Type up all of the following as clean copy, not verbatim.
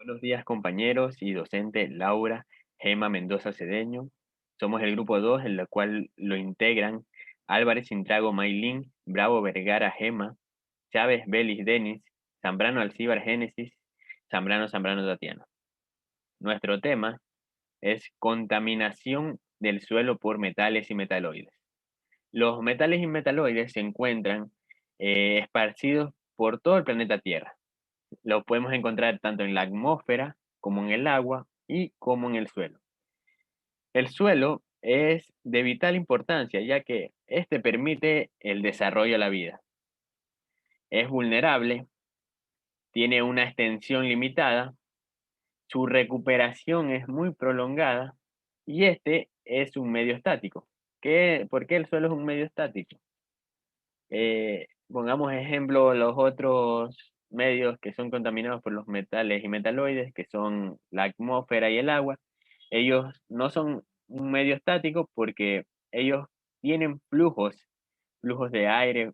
Buenos días, compañeros y docente Laura Gema Mendoza Cedeño. Somos el grupo 2, en el cual lo integran Álvarez Intrago Maylin, Bravo Vergara Gema, Chávez Belis Denis, Zambrano Alcíbar Génesis, Zambrano Tatiana. Nuestro tema es contaminación del suelo por metales y metaloides. Los metales y metaloides se encuentran esparcidos por todo el planeta Tierra. Lo podemos encontrar tanto en la atmósfera como en el agua y como en el suelo. El suelo es de vital importancia ya que este permite el desarrollo de la vida. Es vulnerable, tiene una extensión limitada, su recuperación es muy prolongada y este es un medio estático. ¿Por qué el suelo es un medio estático? Pongamos ejemplo los otros medios que son contaminados por los metales y metaloides, que son la atmósfera y el agua. Ellos no son un medio estático porque ellos tienen flujos de aire,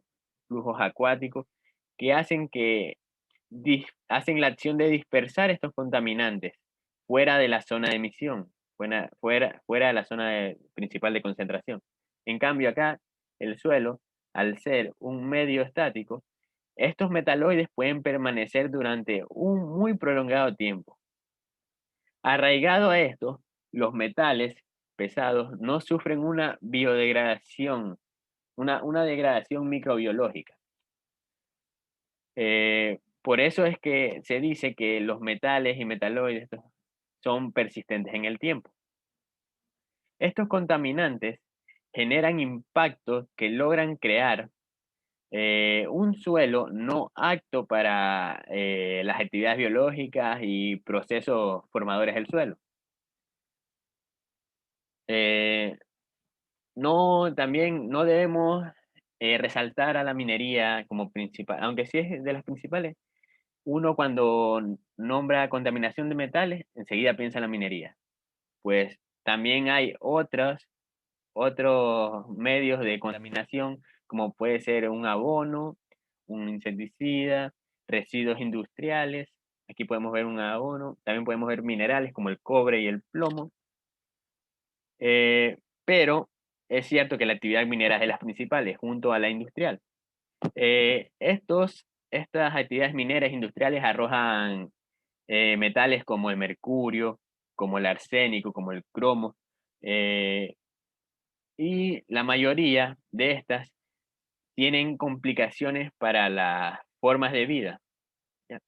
flujos acuáticos, que hacen la acción de dispersar estos contaminantes fuera de la zona de emisión, fuera de la zona principal de concentración. En cambio, acá el suelo, al ser un medio estático, estos metaloides pueden permanecer durante un muy prolongado tiempo. Arraigado a esto, los metales pesados no sufren una biodegradación, una degradación microbiológica. Por eso es que se dice que los metales y metaloides son persistentes en el tiempo. Estos contaminantes generan impactos que logran crear un suelo no apto para las actividades biológicas y procesos formadores del suelo. Eh, también no debemos resaltar a la minería como principal, aunque sí es de las principales. Uno cuando nombra contaminación de metales, enseguida piensa en la minería. Pues también hay otros medios de contaminación, como puede ser un abono, un insecticida, residuos industriales. Aquí podemos ver un abono. También podemos ver minerales como el cobre y el plomo. Pero es cierto que la actividad minera es de las principales, junto a la industrial. Estas actividades mineras industriales arrojan metales como el mercurio, como el arsénico, como el cromo, eh, y la mayoría de estas tienen complicaciones para las formas de vida. ¿Ya?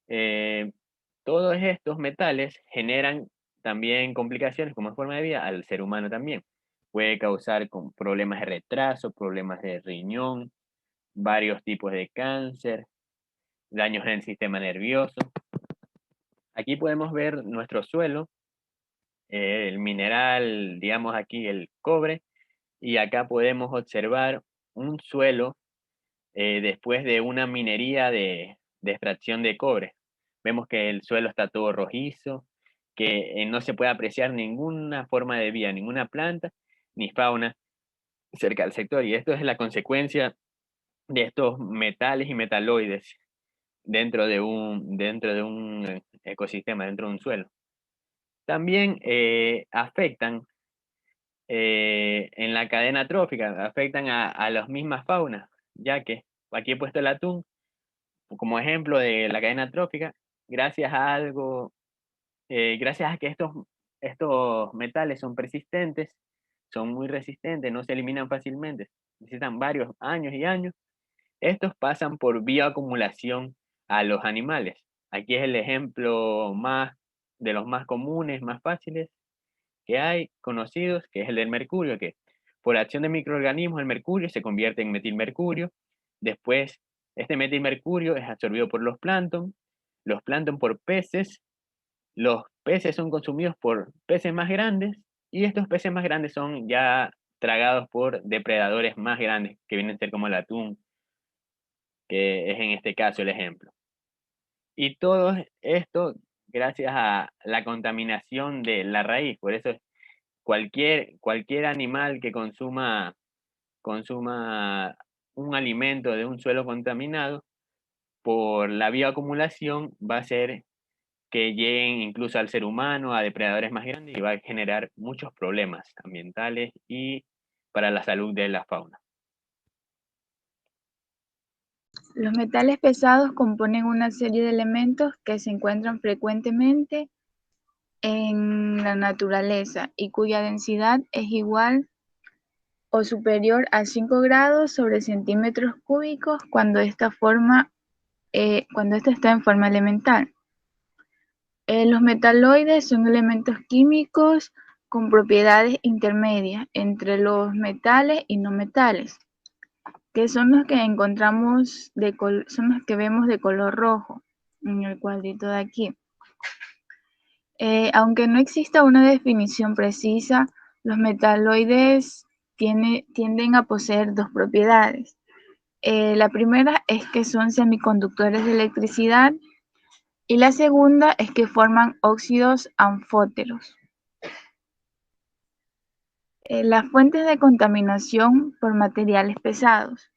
Eh, Todos estos metales generan también complicaciones como forma de vida al ser humano también. Puede causar problemas de retraso, problemas de riñón, varios tipos de cáncer, daños en el sistema nervioso. Aquí podemos ver nuestro suelo, el mineral, digamos aquí el cobre, y acá podemos observar un suelo después de una minería de extracción de cobre. Vemos que el suelo está todo rojizo, que no se puede apreciar ninguna forma de vida, ninguna planta ni fauna cerca del sector. Y esto es la consecuencia de estos metales y metaloides dentro de un ecosistema, dentro de un suelo. También afectan en la cadena trófica, afectan a las mismas faunas, ya que aquí he puesto el atún como ejemplo de la cadena trófica, gracias a algo, gracias a que estos metales son persistentes, son muy resistentes, no se eliminan fácilmente, necesitan varios años y años, estos pasan por bioacumulación a los animales. Aquí es el ejemplo de los más comunes, más fáciles que hay, conocidos, que es el del mercurio, que por acción de microorganismos el mercurio se convierte en metilmercurio. Después, este metilmercurio es absorbido por los plancton por peces, los peces son consumidos por peces más grandes y estos peces más grandes son ya tragados por depredadores más grandes, que vienen a ser como el atún, que es en este caso el ejemplo. Y todo esto gracias a la contaminación de la raíz, por eso cualquier animal que consuma un alimento de un suelo contaminado, por la bioacumulación va a ser que lleguen incluso al ser humano, a depredadores más grandes, y va a generar muchos problemas ambientales y para la salud de la fauna. Los metales pesados componen una serie de elementos que se encuentran frecuentemente en la naturaleza y cuya densidad es igual o superior a 5 grados sobre centímetros cúbicos cuando esta está en forma elemental. Los metaloides son elementos químicos con propiedades intermedias entre los metales y no metales, que son los que encontramos son los que vemos de color rojo en el cuadrito de aquí. Aunque no exista una definición precisa, los metaloides tienden a poseer dos propiedades. La primera es que son semiconductores de electricidad y la segunda es que forman óxidos anfóteros. Las fuentes de contaminación por materiales pesados.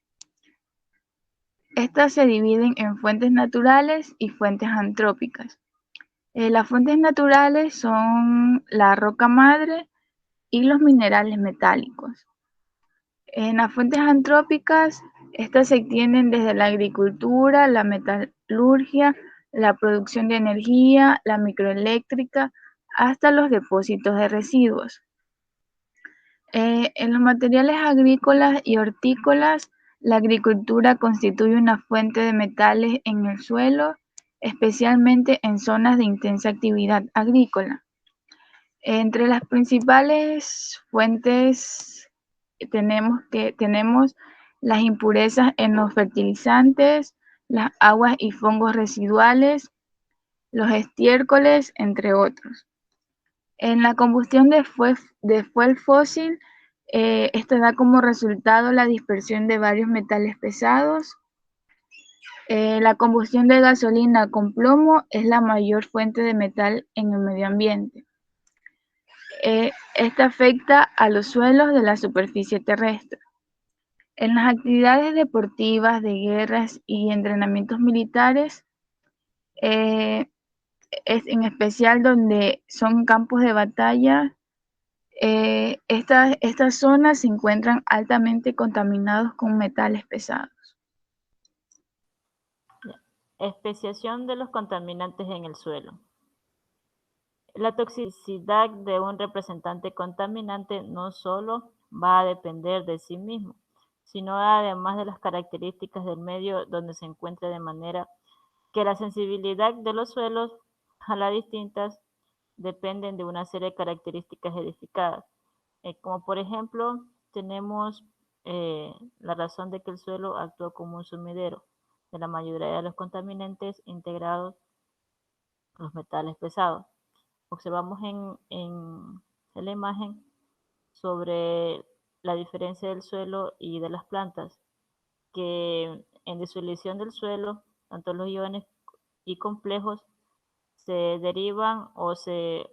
Estas se dividen en fuentes naturales y fuentes antrópicas. Las fuentes naturales son la roca madre y los minerales metálicos. En las fuentes antrópicas, estas se extienden desde la agricultura, la metalurgia, la producción de energía, la microeléctrica, hasta los depósitos de residuos. En los materiales agrícolas y hortícolas, la agricultura constituye una fuente de metales en el suelo, especialmente en zonas de intensa actividad agrícola. Entre las principales fuentes tenemos las impurezas en los fertilizantes, las aguas y fongos residuales, los estiércoles, entre otros. En la combustión de fuel fósil, esto da como resultado la dispersión de varios metales pesados. La combustión de gasolina con plomo es la mayor fuente de metal en el medio ambiente. Esta afecta a los suelos de la superficie terrestre. En las actividades deportivas, de guerras y entrenamientos militares, es en especial donde son campos de batalla, estas zonas se encuentran altamente contaminados con metales pesados. Especiación de los contaminantes en el suelo. La toxicidad de un representante contaminante no solo va a depender de sí mismo, sino además de las características del medio donde se encuentra, de manera que la sensibilidad de los suelos a las distintas dependen de una serie de características edificadas, como por ejemplo tenemos la razón de que el suelo actúa como un sumidero de la mayoría de los contaminantes integrados, los metales pesados. Observamos en la imagen sobre la diferencia del suelo y de las plantas, que en disolución del suelo, tanto los iones y complejos se derivan o se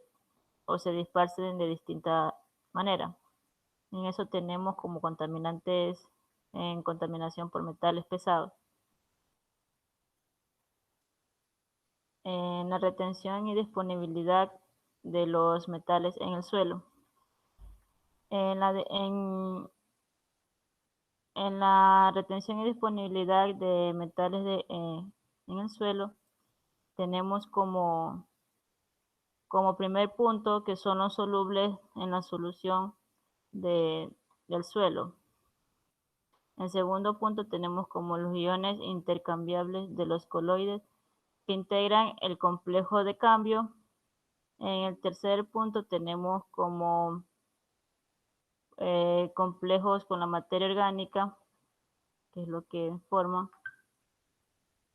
dispersan de distinta manera. En eso tenemos como contaminantes en contaminación por metales pesados. En la retención y disponibilidad de los metales en el suelo. En la retención y disponibilidad de metales en el suelo, tenemos como primer punto que son los solubles en la solución del suelo. En segundo punto tenemos como los iones intercambiables de los coloides que integran el complejo de cambio. En el tercer punto tenemos como complejos con la materia orgánica, que es lo que forma.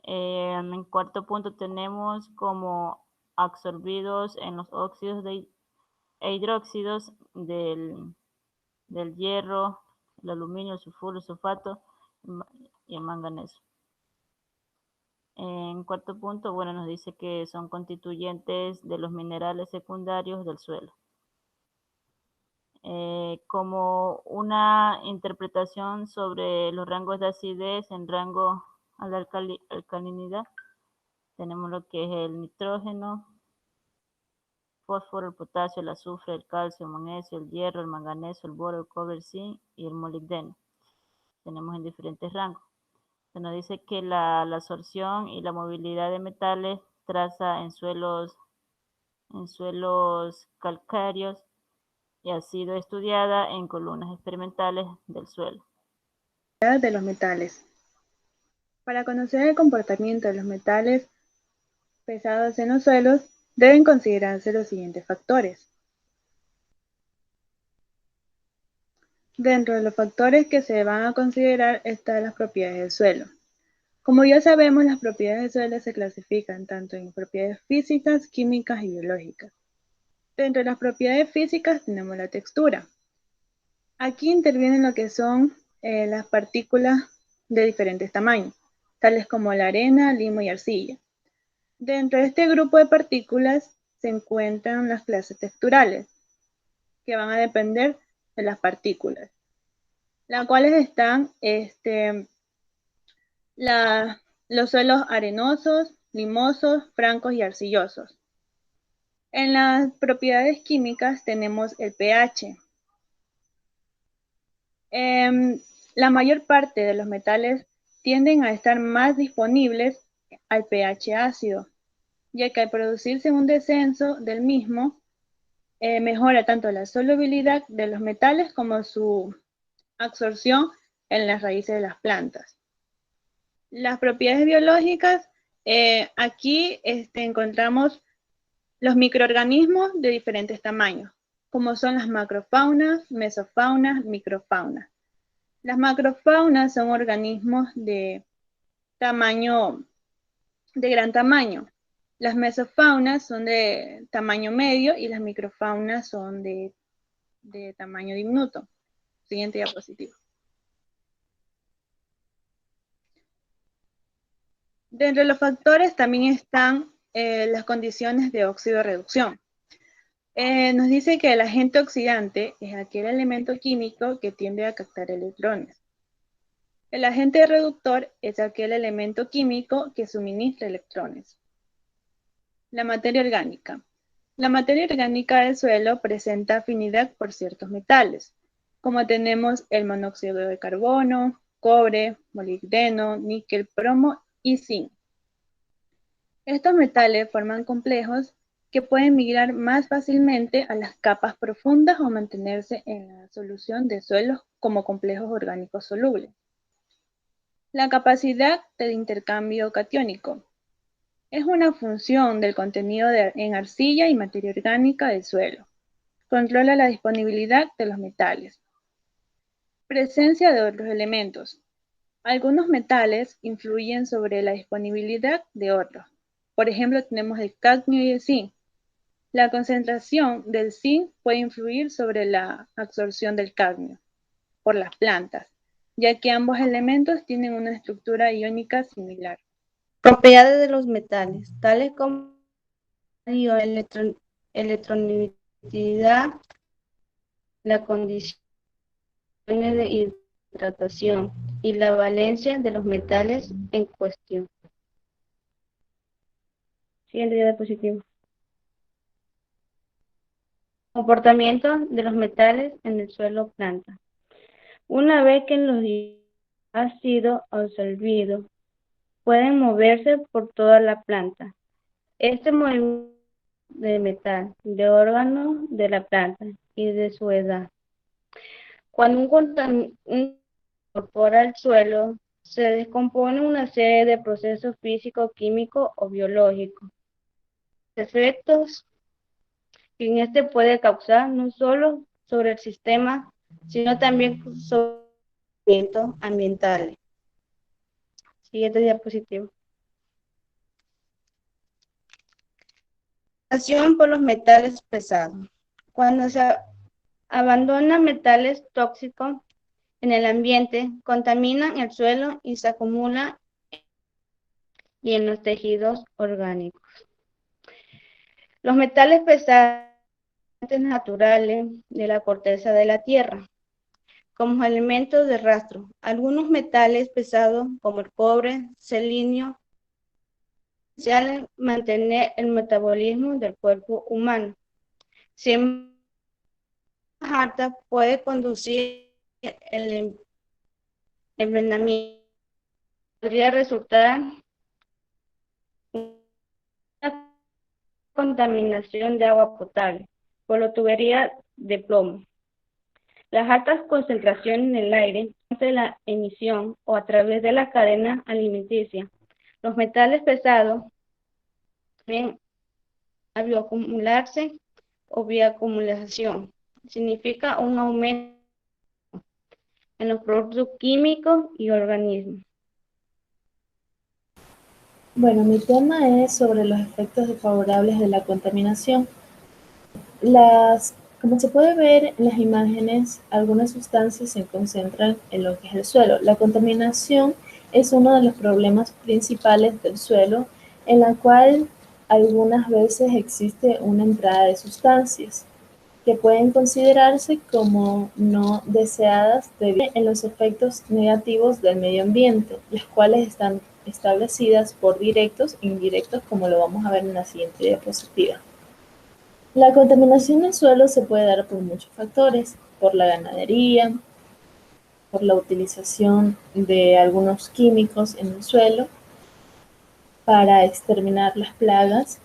En cuarto punto tenemos como absorbidos en los óxidos e hidróxidos del hierro, el aluminio, el sulfuro, el sulfato y el manganeso. En cuarto punto, bueno, nos dice que son constituyentes de los minerales secundarios del suelo. Como una interpretación sobre los rangos de acidez en rango a la alcalinidad, tenemos lo que es el nitrógeno, fósforo, el potasio, el azufre, el calcio, el magnesio, el hierro, el manganeso, el boro, el cobre, el zinc y el molibdeno. Tenemos en diferentes rangos. Se nos dice que la absorción y la movilidad de metales traza en suelos calcáreos y ha sido estudiada en columnas experimentales del suelo. De los metales. Para conocer el comportamiento de los metales pesados en los suelos, deben considerarse los siguientes factores. Dentro de los factores que se van a considerar están las propiedades del suelo. Como ya sabemos, las propiedades del suelo se clasifican tanto en propiedades físicas, químicas y biológicas. Dentro de las propiedades físicas tenemos la textura. Aquí intervienen lo que son las partículas de diferentes tamaños, tales como la arena, limo y arcilla. Dentro de este grupo de partículas se encuentran las clases texturales, que van a depender de las partículas, las cuales están los suelos arenosos, limosos, francos y arcillosos. En las propiedades químicas tenemos el pH. La mayor parte de los metales tienden a estar más disponibles al pH ácido, ya que al producirse un descenso del mismo, mejora tanto la solubilidad de los metales como su absorción en las raíces de las plantas. Las propiedades biológicas, aquí encontramos los microorganismos de diferentes tamaños, como son las macrofaunas, mesofaunas, microfaunas. Las macrofaunas son organismos de gran tamaño. Las mesofaunas son de tamaño medio y las microfaunas son de tamaño diminuto. Siguiente diapositiva. Dentro de los factores también están las condiciones de óxido de reducción. Nos dice que el agente oxidante es aquel elemento químico que tiende a captar electrones. El agente reductor es aquel elemento químico que suministra electrones. La materia orgánica. La materia orgánica del suelo presenta afinidad por ciertos metales, como tenemos el monóxido de carbono, cobre, molibdeno, níquel, plomo y zinc. Estos metales forman complejos que pueden migrar más fácilmente a las capas profundas o mantenerse en la solución de suelos como complejos orgánicos solubles. La capacidad del intercambio catiónico es una función del contenido en arcilla y materia orgánica del suelo. Controla la disponibilidad de los metales. Presencia de otros elementos. Algunos metales influyen sobre la disponibilidad de otros. Por ejemplo, tenemos el cadmio y el zinc. La concentración del zinc puede influir sobre la absorción del cadmio por las plantas, ya que ambos elementos tienen una estructura iónica similar. Propiedades de los metales, tales como la electronegatividad, la condición de hidratación y la valencia de los metales en cuestión. Siguiente diapositiva. Comportamiento de los metales en el suelo planta. Una vez que los ha sido absorbido, pueden moverse por toda la planta. Este movimiento de metal, de órganos de la planta y de su edad. Cuando un contaminante incorpora al suelo, se descompone una serie de procesos físicos, químicos o biológicos. Efectos que en este puede causar no solo sobre el sistema, sino también sobre los ambientales. Siguiente diapositiva. Acción por los metales pesados. Cuando se abandonan metales tóxicos en el ambiente, contaminan el suelo y se acumulan y en los tejidos orgánicos. Los metales pesados naturales de la corteza de la tierra, como elementos de rastro. Algunos metales pesados, como el cobre, selenio, esenciales mantener el metabolismo del cuerpo humano. Siempre alta puede conducir el envenenamiento. Podría resultar una contaminación de agua potable por la tubería de plomo. Las altas concentraciones en el aire, de la emisión o a través de la cadena alimenticia. Los metales pesados pueden bioacumularse o bioacumulación. Significa un aumento en los productos químicos y organismos. Bueno, mi tema es sobre los efectos desfavorables de la contaminación. Como se puede ver en las imágenes, algunas sustancias se concentran en lo que es el suelo. La contaminación es uno de los problemas principales del suelo, en la cual algunas veces existe una entrada de sustancias que pueden considerarse como no deseadas debido a los efectos negativos del medio ambiente, las cuales están establecidas por directos e indirectos, como lo vamos a ver en la siguiente diapositiva. La contaminación del suelo se puede dar por muchos factores, por la ganadería, por la utilización de algunos químicos en el suelo para exterminar las plagas,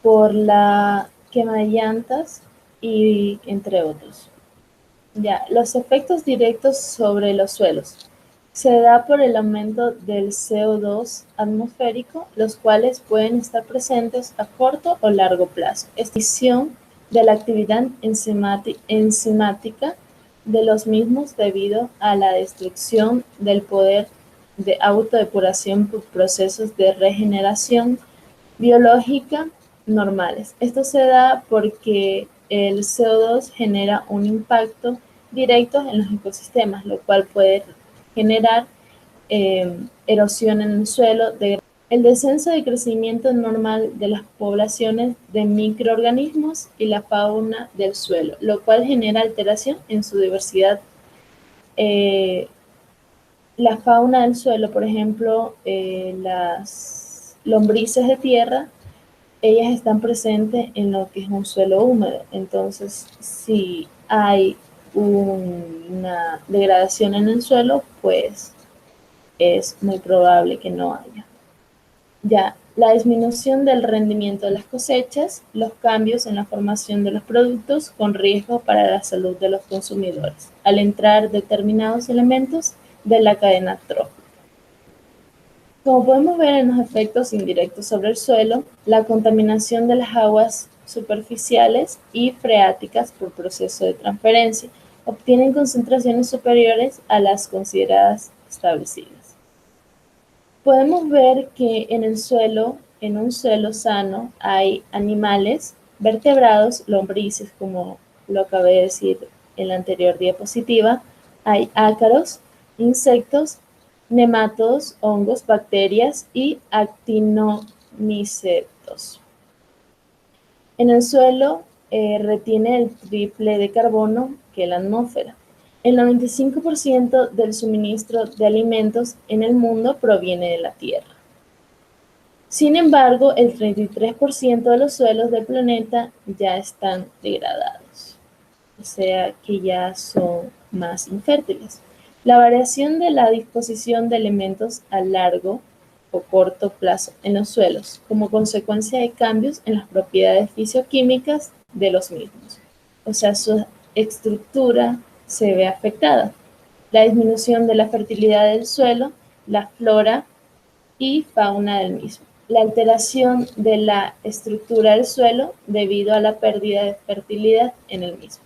por la quema de llantas y entre otros. Ya, los efectos directos sobre los suelos. Se da por el aumento del CO2 atmosférico, los cuales pueden estar presentes a corto o largo plazo. Extinción de la actividad enzimática de los mismos debido a la destrucción del poder de autodepuración por procesos de regeneración biológica normales. Esto se da porque el CO2 genera un impacto directo en los ecosistemas, lo cual puede generar erosión en el suelo, el descenso de crecimiento normal de las poblaciones de microorganismos y la fauna del suelo, lo cual genera alteración en su diversidad. La fauna del suelo, por ejemplo, las lombrices de tierra, ellas están presentes en lo que es un suelo húmedo. Entonces, si hay una degradación en el suelo, pues es muy probable que no haya. Ya, la disminución del rendimiento de las cosechas, los cambios en la formación de los productos con riesgo para la salud de los consumidores, al entrar determinados elementos de la cadena trófica. Como podemos ver en los efectos indirectos sobre el suelo, la contaminación de las aguas superficiales y freáticas por proceso de transferencia obtienen concentraciones superiores a las consideradas establecidas. Podemos ver que en un suelo sano, hay animales, vertebrados, lombrices, como lo acabé de decir en la anterior diapositiva, hay ácaros, insectos, nematodos, hongos, bacterias y actinomycetos. En el suelo retiene el triple de carbono que la atmósfera. El 95% del suministro de alimentos en el mundo proviene de la Tierra. Sin embargo, el 33% de los suelos del planeta ya están degradados, o sea que ya son más infértiles. La variación de la disposición de elementos a largo o corto plazo en los suelos, como consecuencia de cambios en las propiedades fisioquímicas de los mismos. O sea, su estructura se ve afectada. La disminución de la fertilidad del suelo, la flora y fauna del mismo. La alteración de la estructura del suelo debido a la pérdida de fertilidad en el mismo.